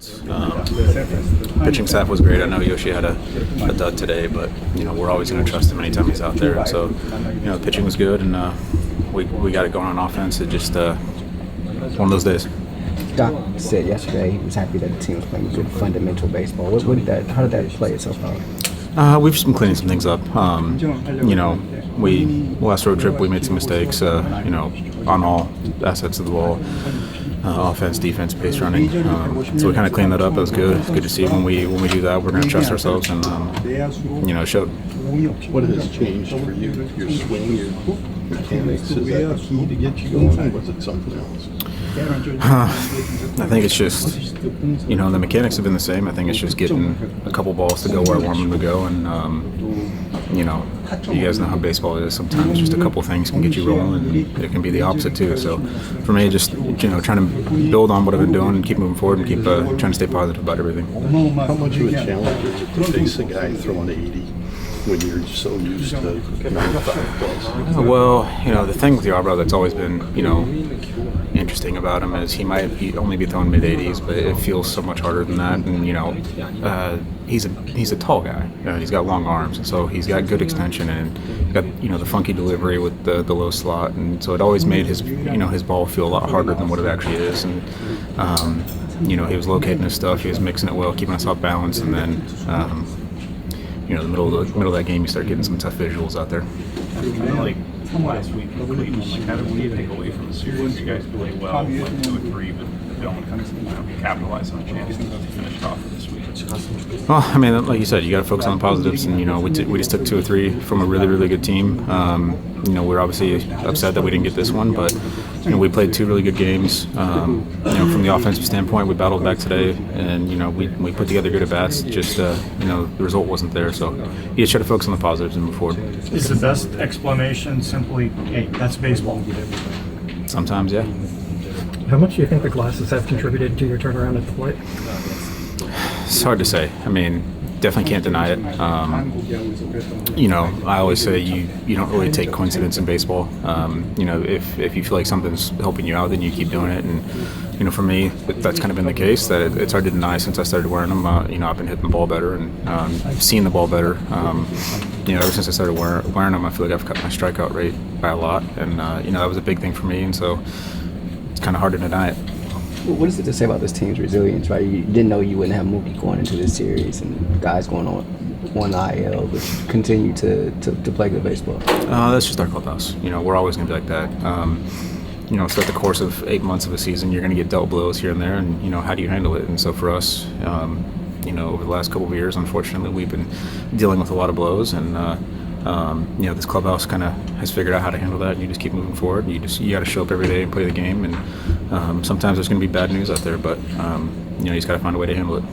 offense. Pitching staff was great. I know Yoshi had a dud today, but we're always going to trust him anytime he's out there. And so the pitching was good, and we got it going on offense. It just one of those days. Doc said yesterday he was happy that the team was playing good fundamental baseball. How did that play itself out? We've just been cleaning some things up. Last road trip we made some mistakes. On all assets of the ball, offense, defense, base running. So we kind of cleaned that up. That was good. It's good to see when we do that. We're going to trust ourselves, and it showed. What has changed for you? Your swing, your mechanics, is that the key to get you going, or was it something else? I think it's just, the mechanics have been the same. I think it's just getting a couple balls to go where I want them to go, and you guys know how baseball is. Sometimes just a couple things can get you rolling, and it can be the opposite too. So for me, just trying to build on what I've been doing and keep moving forward and keep trying to stay positive about everything. How much of a challenge is it to face a guy throwing 80 when you're so used to 95 plus? Well, the thing with Ubaldo that's always been interesting about him is he might only be throwing mid-80s, but it feels so much harder than that. And he's a tall guy. He's got long arms, and so he's got good extension, and he's got the funky delivery with the low slot, and so it always made his his ball feel a lot harder than what it actually is. And he was locating his stuff, he was mixing it well, keeping us off balance, and then the middle of that game, you start getting some tough visuals out there. Last week in Cleveland, what do you take away from the series? You guys play well, went 2-3, but don't capitalize on chances to finish off this week. Well, I mean, like you said, you got to focus on the positives, and we just took 2 or 3 from a really, really good team. We're obviously upset that we didn't get this one, but we played 2 really good games. From the offensive standpoint, we battled back today, and we put together good at bats. Just the result wasn't there, so you just try to focus on the positives and move forward. Is the best explanation simply, hey, that's baseball? Sometimes, yeah. How much do you think the glasses have contributed to your turnaround at the plate? It's hard to say. I mean, definitely can't deny it. I always say you don't really take coincidence in baseball. If you feel like something's helping you out, then you keep doing it. And for me, that's kind of been the case. That it's hard to deny since I started wearing them. I've been hitting the ball better and seeing the ball better. Ever since I started wearing them, I feel like I've cut my strikeout rate by a lot, and that was a big thing for me. And so it's kind of hard to deny it. What is it to say about this team's resilience, right? You didn't know you wouldn't have Mookie going into this series and guys going on IL, but continue to play good baseball. That's just our clubhouse. We're always going to be like that. Throughout the course of 8 months of a season, you're going to get dealt blows here and there, and how do you handle it? And so for us, over the last couple of years, unfortunately, we've been dealing with a lot of blows, and this clubhouse kind of has figured out how to handle that, and you just keep moving forward. You got to show up every day and play the game, and sometimes there's going to be bad news out there, but you just got to find a way to handle it.